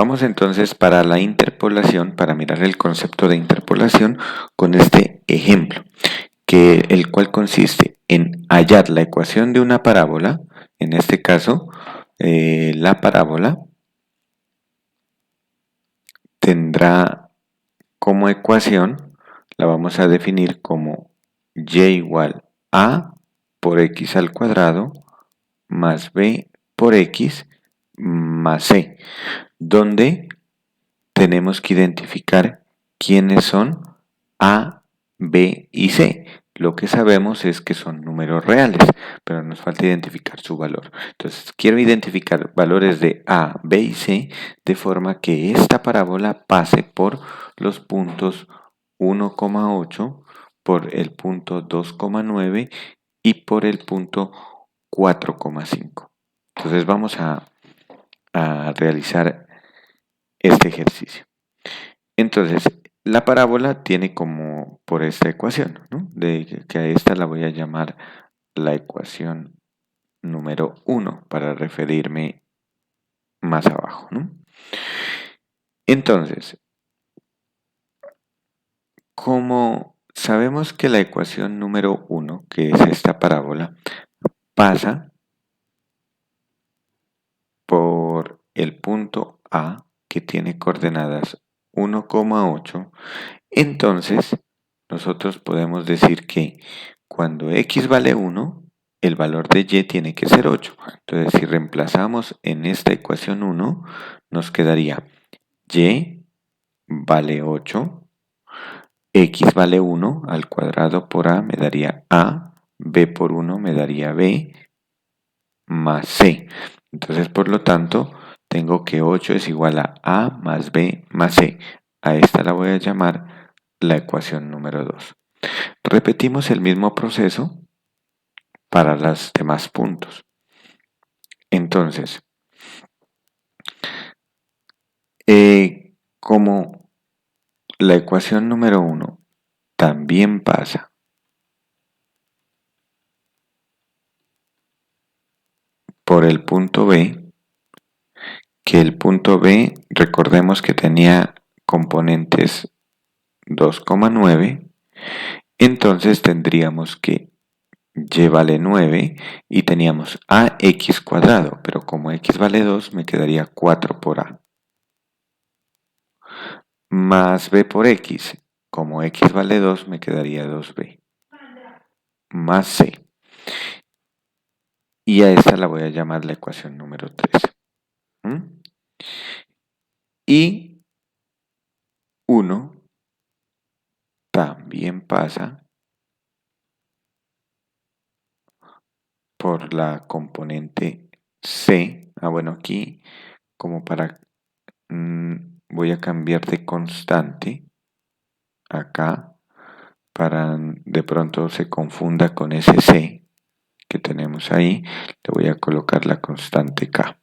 Vamos entonces para la interpolación, para mirar el concepto de interpolación con este ejemplo, el cual consiste en hallar la ecuación de una parábola, en este caso la parábola tendrá como ecuación, la vamos a definir como y igual a por x al cuadrado más b por x más c, donde tenemos que identificar quiénes son a, b y c. Lo que sabemos es que son números reales, pero nos falta identificar su valor. Entonces, quiero identificar valores de a, b y c de forma que esta parábola pase por los puntos 1,8, por el punto 2,9 y por el punto 4,5. Entonces vamos a realizar este ejercicio. Entonces, la parábola tiene como por esta ecuación, ¿no? Que a esta la voy a llamar la ecuación número 1 para referirme más abajo, ¿no? Entonces, como sabemos que la ecuación número 1, que es esta parábola, pasa por el punto A, que tiene coordenadas 1,8, entonces nosotros podemos decir que cuando x vale 1, el valor de y tiene que ser 8. Entonces, si reemplazamos en esta ecuación 1, nos quedaría y vale 8, x vale 1 al cuadrado por a me daría a, b por 1 me daría b, más c. Entonces, por lo tanto, tengo que 8 es igual a más b más c. A esta la voy a llamar la ecuación número 2. Repetimos el mismo proceso para los demás puntos. Entonces, como la ecuación número 1 también pasa por el punto B, que el punto B, recordemos que tenía componentes 2,9, entonces tendríamos que y vale 9 y teníamos ax cuadrado, pero como x vale 2 me quedaría 4 por a. Más b por x, como x vale 2 me quedaría 2b, más c. Y a esta la voy a llamar la ecuación número 3. Y 1 también pasa por la componente c. Bueno, aquí como para voy a cambiar de constante acá para de pronto se confunda con ese c que tenemos ahí. Le voy a colocar la constante k.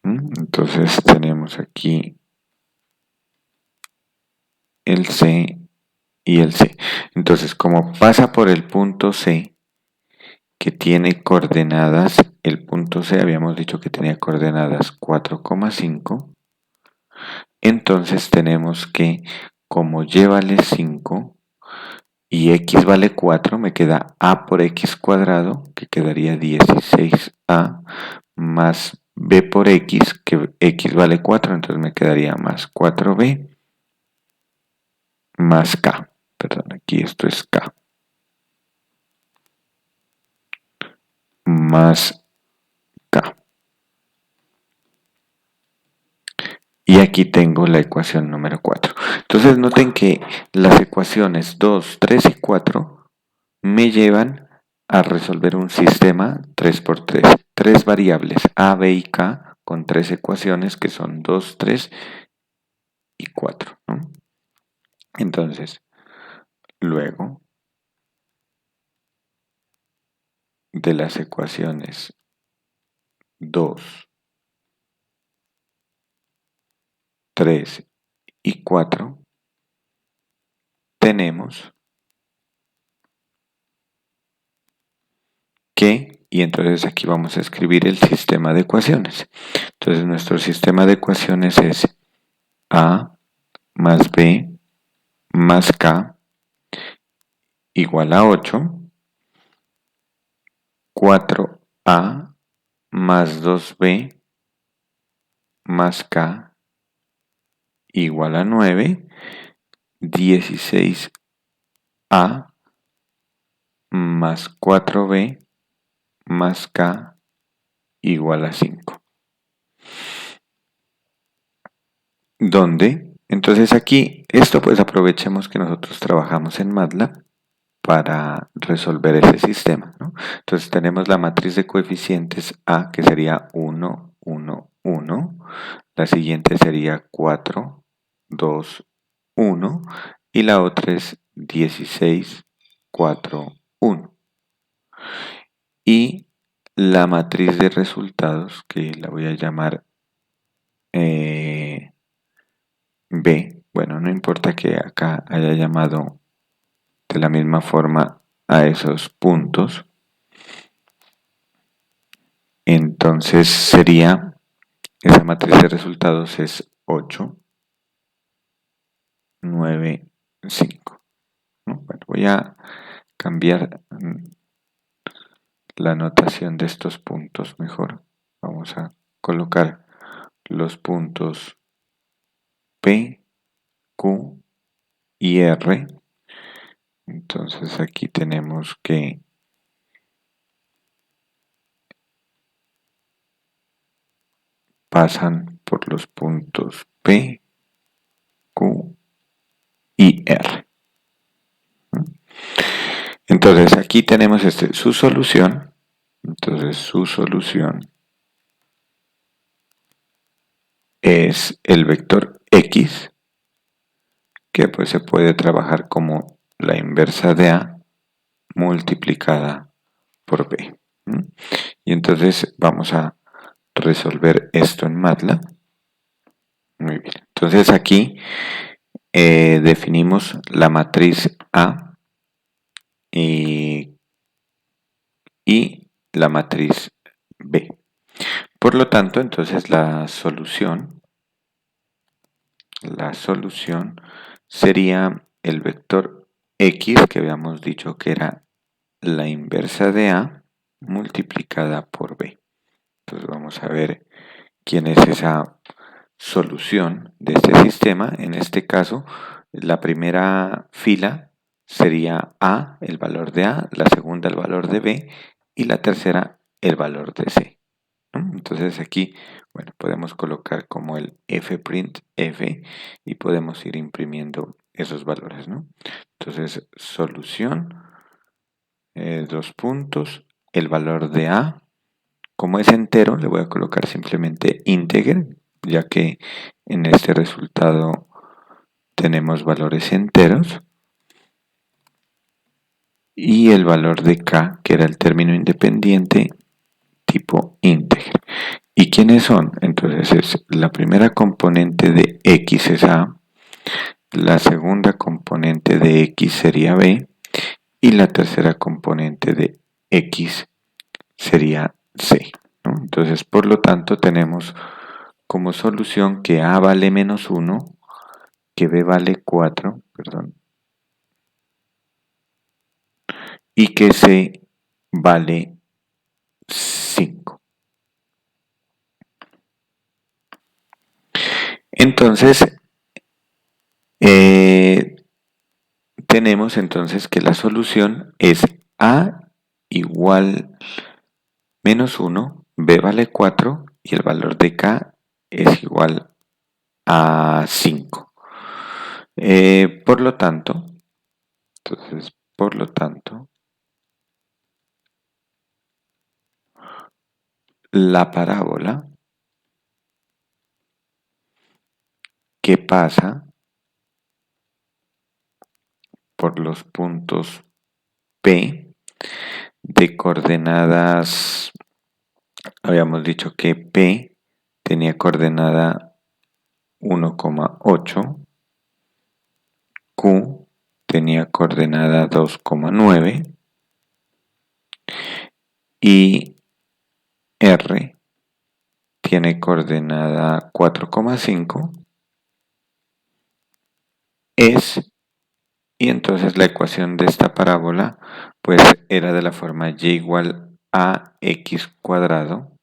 Entonces tenemos aquí el C y el C. Entonces, como pasa por el punto C, que tiene coordenadas, el punto C habíamos dicho que tenía coordenadas 4,5, entonces tenemos que, como y vale 5 y x vale 4, me queda a por x cuadrado, que quedaría 16a, más b por x, que x vale 4, entonces me quedaría más 4b, más k. Perdón, aquí esto es k. Más k. Y aquí tengo la ecuación número 4. Entonces noten que las ecuaciones 2, 3 y 4 me llevan a resolver un sistema 3×3. Tres variables a, b y k con tres ecuaciones que son 2, 3 y 4. ¿No? Entonces, luego de las ecuaciones 2, 3 y 4 tenemos que y entonces aquí vamos a escribir el sistema de ecuaciones. Entonces nuestro sistema de ecuaciones es A más B más K igual a 8, 4A más 2B más K igual a 9, 16A más 4B más K igual a 5. ¿Dónde? Entonces aquí, esto pues aprovechemos que nosotros trabajamos en MATLAB para resolver ese sistema, ¿no? Entonces tenemos la matriz de coeficientes A, que sería 1, 1, 1. La siguiente sería 4, 2, 1. Y la otra es 16, 4, 1. Y la matriz de resultados, que la voy a llamar B. Bueno, no importa que acá haya llamado de la misma forma a esos puntos. Entonces sería, esa matriz de resultados es 8, 9, 5. ¿No? Bueno, voy a cambiar la notación de estos puntos mejor. Vamos a colocar los puntos P, Q y R. Entonces aquí tenemos que pasan por los puntos P, Q y R. Entonces aquí tenemos su solución. Entonces su solución es el vector X, que pues se puede trabajar como la inversa de A multiplicada por B. Y entonces vamos a resolver esto en MATLAB. Muy bien. Entonces aquí definimos la matriz A y la matriz B. Por lo tanto, entonces la solución sería el vector X, que habíamos dicho que era la inversa de A multiplicada por B. Entonces vamos a ver quién es esa solución de este sistema. En este caso, la primera fila sería A, el valor de A, la segunda el valor de B y la tercera el valor de C. Entonces aquí, bueno, podemos colocar como el fprint f y podemos ir imprimiendo esos valores, ¿no? Entonces, solución, dos puntos, el valor de A. Como es entero, le voy a colocar simplemente integer, ya que en este resultado tenemos valores enteros. Y el valor de K, que era el término independiente, tipo integer. ¿Y quiénes son? Entonces es la primera componente de X es A, la segunda componente de X sería B y la tercera componente de X sería C, ¿no? Entonces, por lo tanto, tenemos como solución que A vale menos 1, que B vale 4, perdón, y que C vale 5. Entonces, tenemos entonces que la solución es A igual menos 1, B vale 4 y el valor de K es igual a 5. Por lo tanto, la parábola que pasa por los puntos P de coordenadas, habíamos dicho que P tenía coordenada 1,8, Q tenía coordenada 2,9 y R tiene coordenada 4,5 es, y entonces la ecuación de esta parábola pues era de la forma y igual a x cuadrado,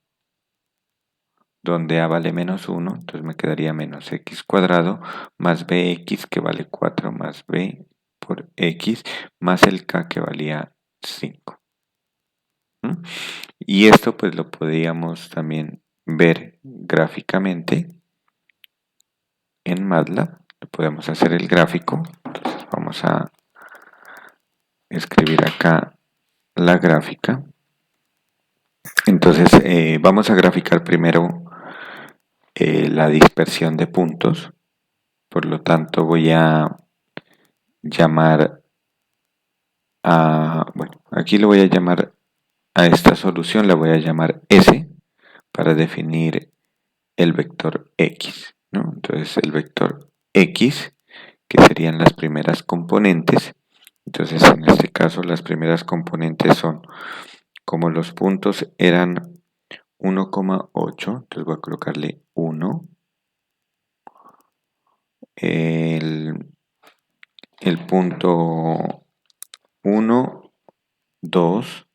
donde a vale menos 1, entonces me quedaría menos x cuadrado más bx que vale 4 más b por x más el k que valía 5. ¿Mm? Y esto pues lo podíamos también ver gráficamente en MATLAB. Podemos hacer el gráfico. Entonces vamos a escribir acá la gráfica. Entonces vamos a graficar primero la dispersión de puntos. Por lo tanto voy a llamar bueno, aquí lo voy a llamar a esta solución, la voy a llamar S para definir el vector X, ¿no? Entonces el vector X, que serían las primeras componentes, entonces en este caso las primeras componentes son, como los puntos eran 1,8, entonces voy a colocarle 1, el, el punto 1, 2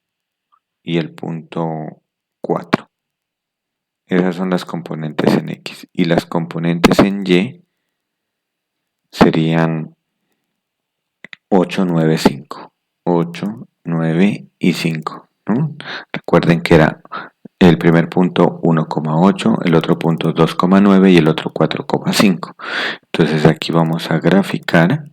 y el punto 4. Esas son las componentes en X. Y las componentes en Y serían 8, 9, 5. 8, 9 y 5, ¿no? Recuerden que era el primer punto 1,8, el otro punto 2,9 y el otro 4,5. Entonces aquí vamos a graficar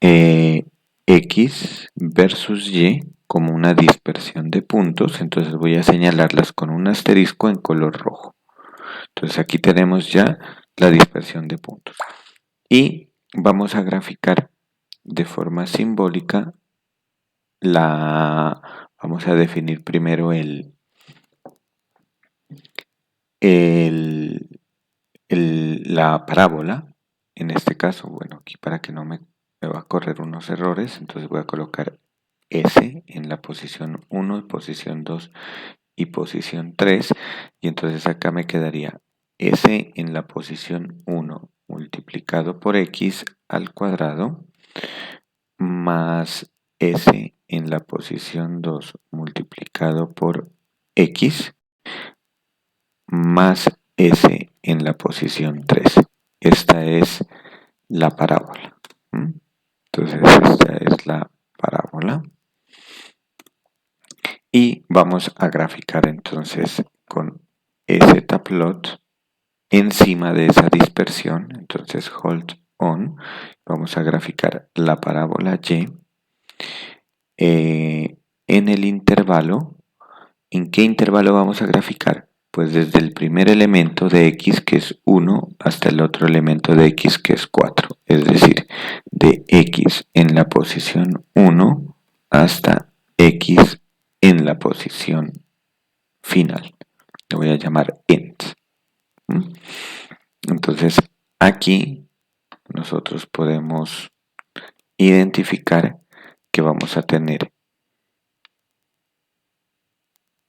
X versus Y como una dispersión de puntos. Entonces voy a señalarlas con un asterisco en color rojo. Entonces aquí tenemos ya la dispersión de puntos. Y vamos a graficar de forma simbólica vamos a definir primero la parábola. En este caso, bueno, aquí para que no me va a correr unos errores, entonces voy a colocar S en la posición 1, posición 2 y posición 3, y entonces acá me quedaría S en la posición 1 multiplicado por X al cuadrado más S en la posición 2 multiplicado por X más S en la posición 3. Esta es la parábola. Entonces esta es la parábola. Y vamos a graficar entonces con zplot encima de esa dispersión. Entonces hold on. Vamos a graficar la parábola Y en el intervalo. ¿En qué intervalo vamos a graficar? Pues desde el primer elemento de x, que es 1, hasta el otro elemento de x, que es 4. Es decir, de x en la posición 1 hasta x en la posición final. Le voy a llamar end. Entonces, aquí nosotros podemos identificar que vamos a tener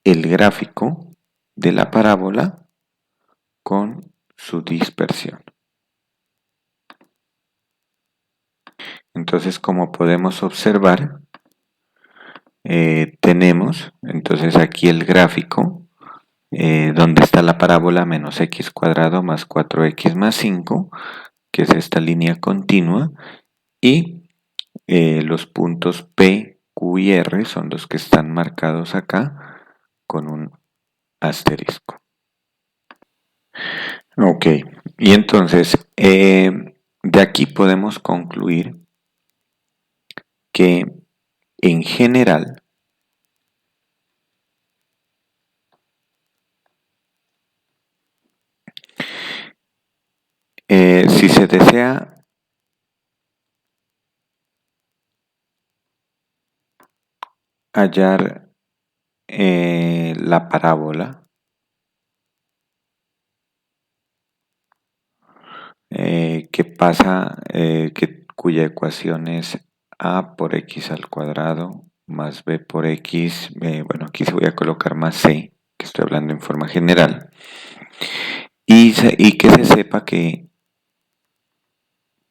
el gráfico de la parábola con su dispersión. Entonces, como podemos observar, tenemos entonces aquí el gráfico donde está la parábola menos x cuadrado más 4x más 5, que es esta línea continua, y los puntos P, Q y R son los que están marcados acá con un asterisco. Ok, y entonces de aquí podemos concluir que en general si se desea hallar la parábola cuya ecuación es a por x al cuadrado más b por x, bueno, aquí se voy a colocar más c, que estoy hablando en forma general, y que se sepa que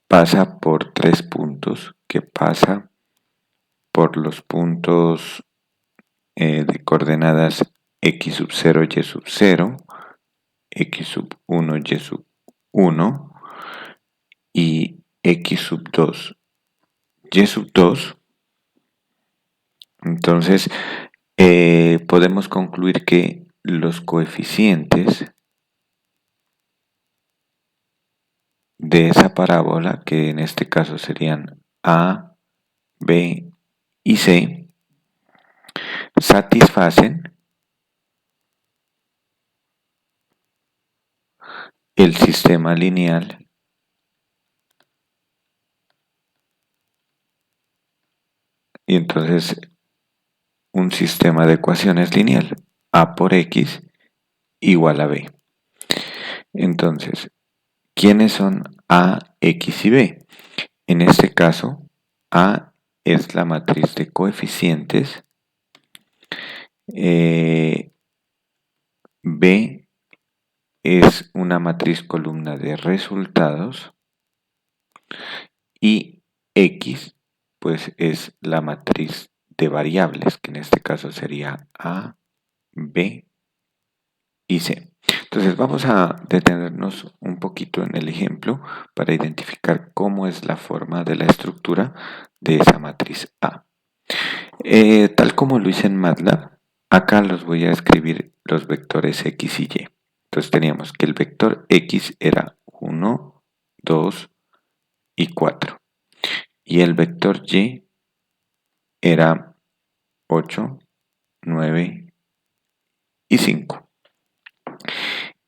pasa por 3 puntos, que pasa por los puntos de coordenadas x sub 0, y sub 0, x sub 1, y sub 1 y x sub 2, y sub 2. Entonces, podemos concluir que los coeficientes de esa parábola, que en este caso serían a, b y c, satisfacen el sistema lineal y entonces un sistema de ecuaciones lineal, a por x igual a b. Entonces, ¿quiénes son a, x y b? En este caso, a es la matriz de coeficientes, b es una matriz columna de resultados y x pues es la matriz de variables, que en este caso sería a, b y c. Entonces vamos a detenernos un poquito en el ejemplo para identificar cómo es la forma de la estructura de esa matriz A. Tal como lo hice en MATLAB, acá los voy a escribir los vectores x y y. Entonces teníamos que el vector x era 1, 2 y 4. Y el vector y era 8, 9 y 5.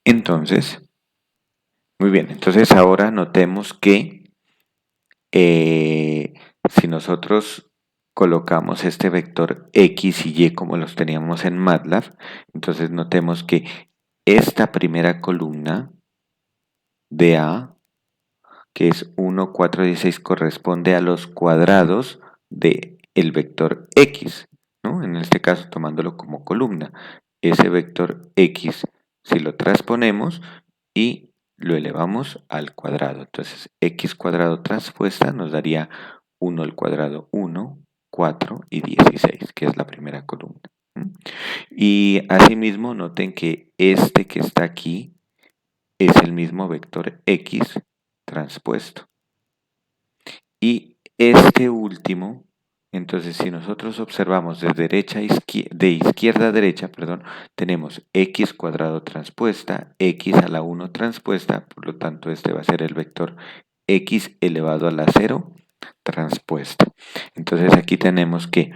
Entonces, muy bien, entonces ahora notemos que si nosotros colocamos este vector x y y como los teníamos en MATLAB, entonces notemos que esta primera columna de A, que es 1, 4, 16, corresponde a los cuadrados del vector x, ¿no? En este caso tomándolo como columna. Ese vector x, si lo transponemos y lo elevamos al cuadrado, entonces x cuadrado transpuesta nos daría 1 al cuadrado 1, 4 y 16, que es la primera columna. Y asimismo noten que este que está aquí es el mismo vector x transpuesto. Y este último, entonces si nosotros observamos de izquierda a derecha, perdón, tenemos x cuadrado transpuesta, x a la 1 transpuesta, por lo tanto este va a ser el vector x elevado a la 0 transpuesta. Entonces aquí tenemos que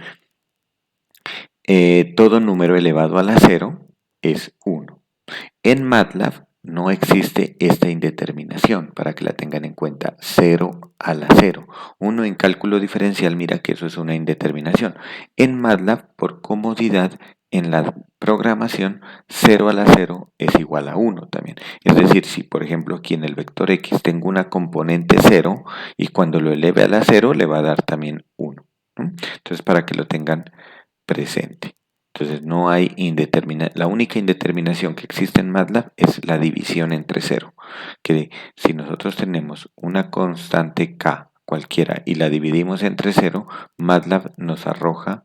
todo número elevado a la 0 es 1. En MATLAB no existe esta indeterminación, para que la tengan en cuenta, 0 a la 0. Uno en cálculo diferencial mira que eso es una indeterminación. En MATLAB, por comodidad, en la programación, 0 a la 0 es igual a 1 también. Es decir, si por ejemplo aquí en el vector x tengo una componente 0 y cuando lo eleve a la 0 le va a dar también 1. Entonces, para que lo tengan presente. Entonces no hay la única indeterminación que existe en MATLAB es la división entre 0, que si nosotros tenemos una constante k cualquiera y la dividimos entre 0, MATLAB nos arroja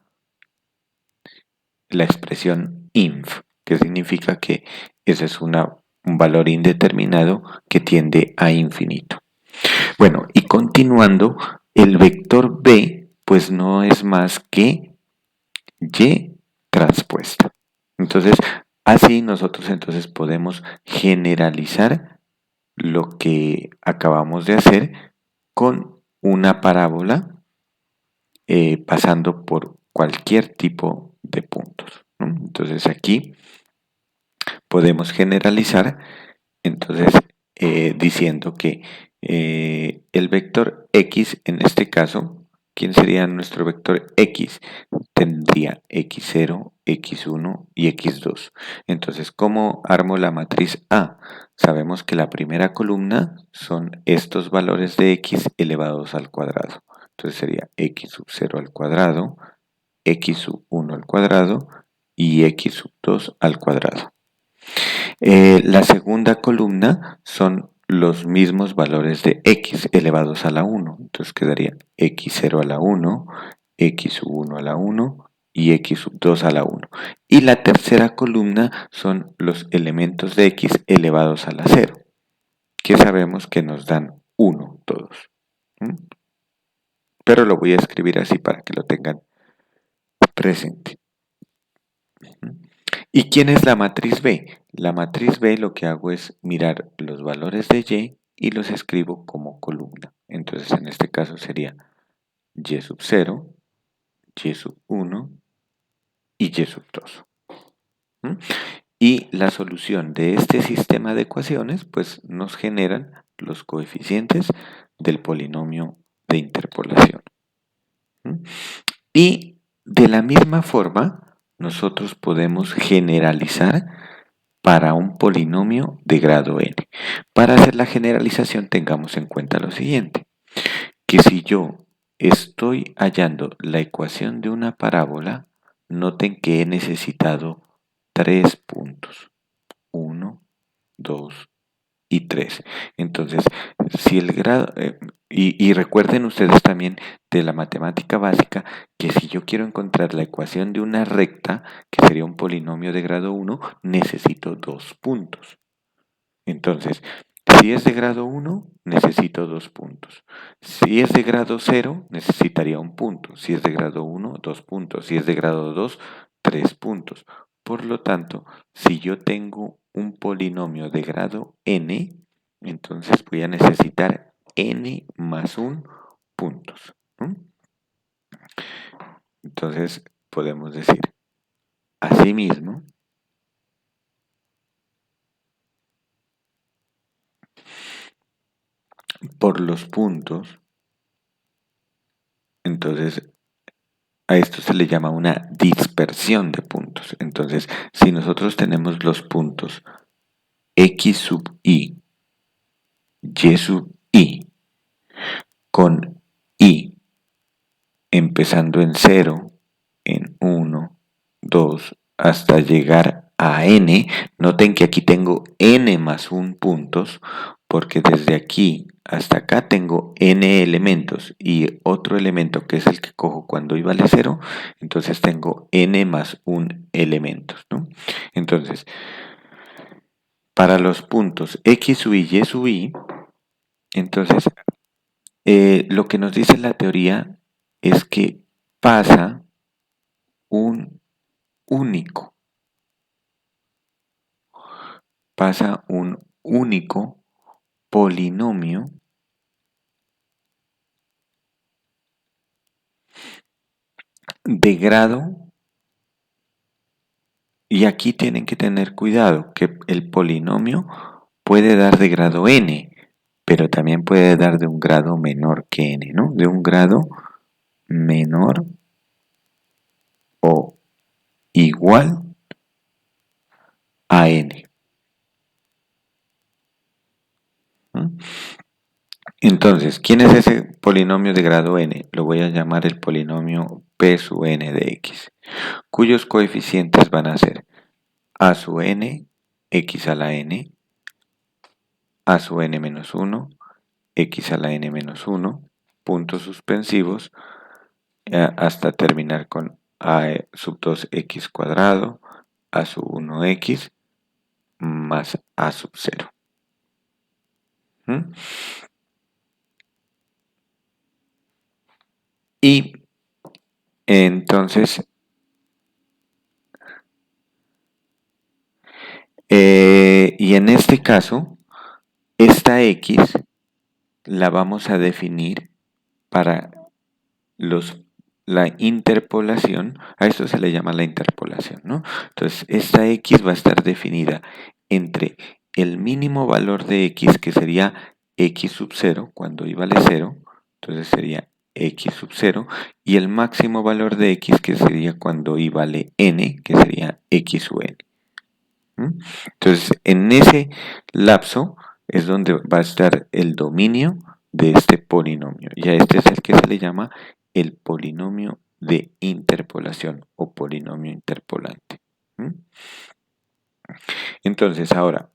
la expresión inf, que significa que ese es un valor indeterminado que tiende a infinito. Bueno, y continuando, el vector b pues no es más que y transpuesta. Entonces, así nosotros entonces podemos generalizar lo que acabamos de hacer con una parábola pasando por cualquier tipo de puntos, ¿no? Entonces aquí podemos generalizar entonces diciendo que el vector x en este caso, ¿quién sería nuestro vector x? Tendría x0, x1 y x2. Entonces, ¿cómo armo la matriz A? Sabemos que la primera columna son estos valores de x elevados al cuadrado. Entonces sería x sub 0 al cuadrado, x sub 1 al cuadrado y x sub 2 al cuadrado. La segunda columna son los mismos valores de x elevados a la 1. Entonces quedaría x0 a la 1, x sub 1 a la 1 y x sub 2 a la 1. Y la tercera columna son los elementos de x elevados a la 0, que sabemos que nos dan 1 todos. Pero lo voy a escribir así para que lo tengan presente. ¿Y quién es la matriz B? La matriz B lo que hago es mirar los valores de Y y los escribo como columna. Entonces en este caso sería Y sub 0, Y sub 1 y Y sub 2. Y la solución de este sistema de ecuaciones pues nos generan los coeficientes del polinomio de interpolación. Y de la misma forma nosotros podemos generalizar para un polinomio de grado n. Para hacer la generalización tengamos en cuenta lo siguiente, que si yo estoy hallando la ecuación de una parábola, noten que he necesitado 3 puntos, 1, 2 y 3. Entonces, si el grado, y recuerden ustedes también de la matemática básica que si yo quiero encontrar la ecuación de una recta, que sería un polinomio de grado 1, necesito 2 puntos. Entonces, si es de grado 1, necesito 2 puntos. Si es de grado 0, necesitaría 1 punto. Si es de grado 1, 2 puntos. Si es de grado 2, 3 puntos. Por lo tanto, si yo tengo un polinomio de grado n, entonces voy a necesitar n más 1 puntos. Entonces, podemos decir, asimismo, por los puntos, entonces a esto se le llama una dispersión de puntos. Entonces, si nosotros tenemos los puntos x sub y sub i, con i empezando en 0, en 1, 2, hasta llegar a n, noten que aquí tengo n más 1 puntos, porque desde aquí hasta acá tengo n elementos y otro elemento que es el que cojo cuando i vale 0, entonces tengo n más 1 elementos, ¿no? Entonces, para los puntos x sub y sub i, entonces lo que nos dice la teoría es que pasa un único polinomio de grado, y aquí tienen que tener cuidado que el polinomio puede dar de grado n, pero también puede dar de un grado menor que n, ¿no? De un grado menor o igual a n. Entonces, ¿quién es ese polinomio de grado n? Lo voy a llamar el polinomio p sub n de x, cuyos coeficientes van a ser a sub n, x a la n, a sub n menos 1, x a la n menos 1, puntos suspensivos, hasta terminar con a sub 2x cuadrado, a sub 1x, más a sub 0. Y entonces, y en este caso, esta x la vamos a definir para la interpolación. A esto se le llama la interpolación, ¿no? Entonces, esta x va a estar definida entre el mínimo valor de x, que sería x sub 0, cuando i vale 0, entonces sería x sub 0, y el máximo valor de x, que sería cuando i vale n, que sería x sub n. Entonces, en ese lapso es donde va a estar el dominio de este polinomio. Y a este es el que se le llama el polinomio de interpolación o polinomio interpolante. Entonces, ahora,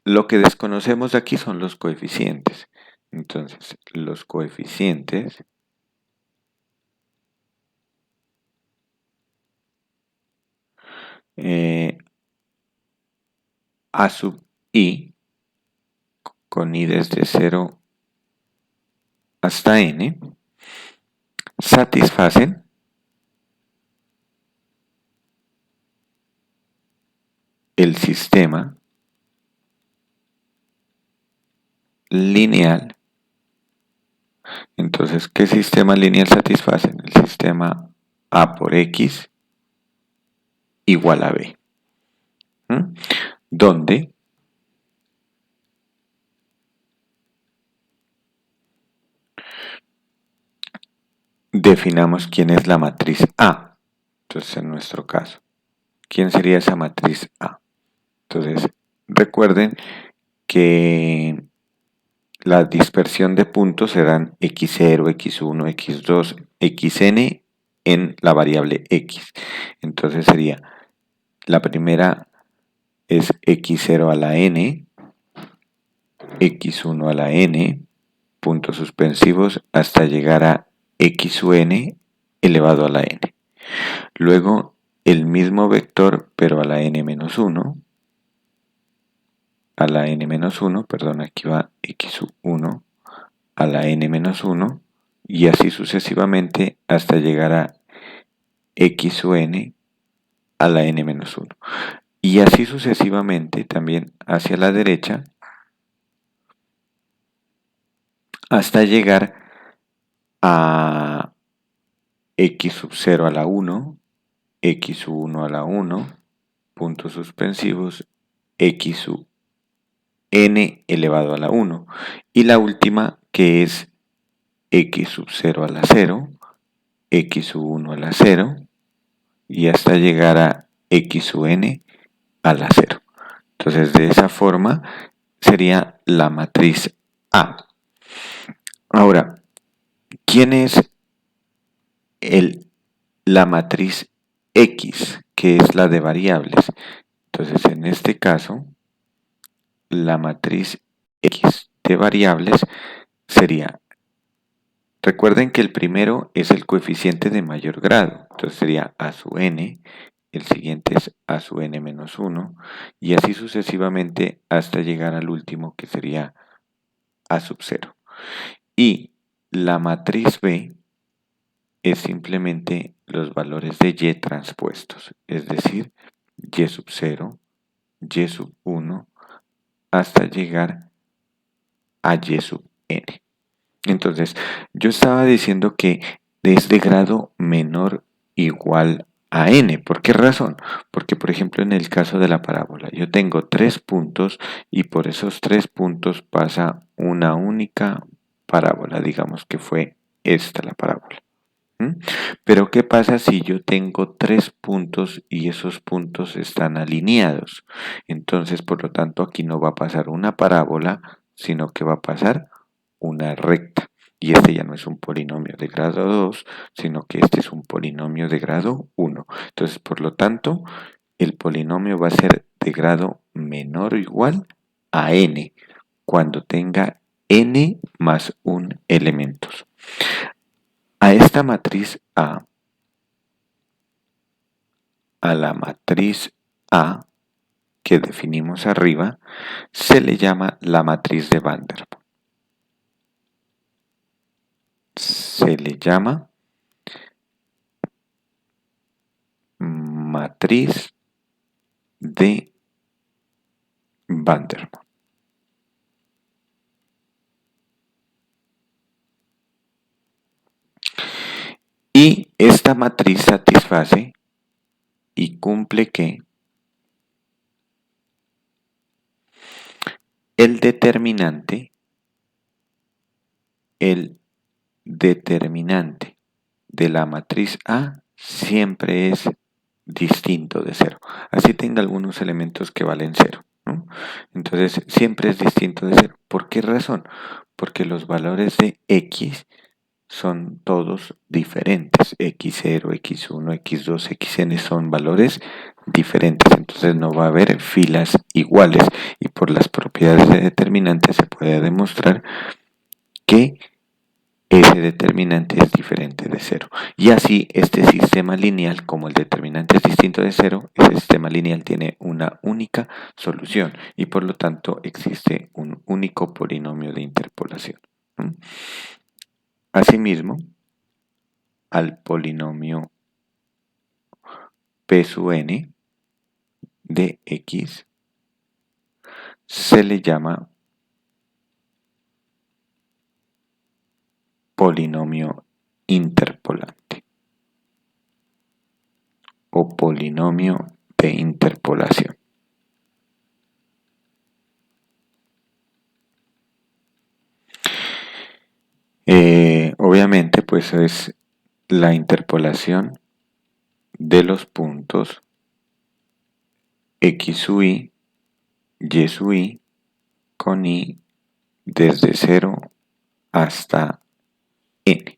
lo que desconocemos aquí son los coeficientes. Entonces, los coeficientes a sub i, con i desde 0 hasta n, satisfacen el sistema lineal. Entonces, ¿qué sistema lineal satisfacen? El sistema a por x igual a b. Donde definamos quién es la matriz A. Entonces, en nuestro caso, ¿quién sería esa matriz A? Entonces, recuerden que la dispersión de puntos serán x0, x1, x2, xn en la variable x. Entonces sería, la primera es x0 a la n, x1 a la n, puntos suspensivos hasta llegar a xn elevado a la n. Luego el mismo vector pero a la n-1, a la n-1, perdón, aquí va x1 a la n-1 y así sucesivamente hasta llegar a xn a la n-1. Y así sucesivamente también hacia la derecha hasta llegar a x sub 0 a la 1, x1 a la 1, puntos suspensivos, x sub n elevado a la 1. Y la última que es x sub 0 a la 0, x sub 1 a la 0 y hasta llegar a x sub n a la 0. Entonces de esa forma sería la matriz A. Ahora, ¿quién es la matriz X, que es la de variables? Entonces en este caso, la matriz X de variables sería, recuerden que el primero es el coeficiente de mayor grado, entonces sería a sub n, el siguiente es a sub n menos 1 y así sucesivamente hasta llegar al último que sería a sub 0. Y la matriz B es simplemente los valores de y transpuestos, es decir, y sub 0, y sub 1 hasta llegar a y sub n. Entonces, yo estaba diciendo que es de grado menor igual a n. ¿Por qué razón? Porque, por ejemplo, en el caso de la parábola, yo tengo 3 puntos y por esos 3 puntos pasa una única parábola. Digamos que fue esta la parábola. Pero ¿qué pasa si yo tengo 3 puntos y esos puntos están alineados? Entonces, por lo tanto, aquí no va a pasar una parábola, sino que va a pasar una recta. Y este ya no es un polinomio de grado 2, sino que este es un polinomio de grado 1. Entonces, por lo tanto, el polinomio va a ser de grado menor o igual a n, cuando tenga n más 1 elementos. A esta matriz a la matriz A que definimos arriba, se le llama la matriz de Van der Waals. Se le llama matriz de Van der Waals. Y esta matriz satisface y cumple que el determinante de la matriz A siempre es distinto de 0. Así tenga algunos elementos que valen 0. ¿no? Entonces siempre es distinto de 0. ¿Por qué razón? Porque los valores de X son todos diferentes. X0, X1, X2, Xn son valores diferentes. Entonces no va a haber filas iguales. Y por las propiedades de determinante se puede demostrar que ese determinante es diferente de 0. Y así este sistema lineal, como el determinante es distinto de 0, ese sistema lineal tiene una única solución y por lo tanto existe un único polinomio de interpolación. Asimismo, al polinomio P sub n de x se le llama polinomio interpolante o polinomio de interpolación. Obviamente, pues es la interpolación de los puntos x sub y sub i con i desde 0 hasta n.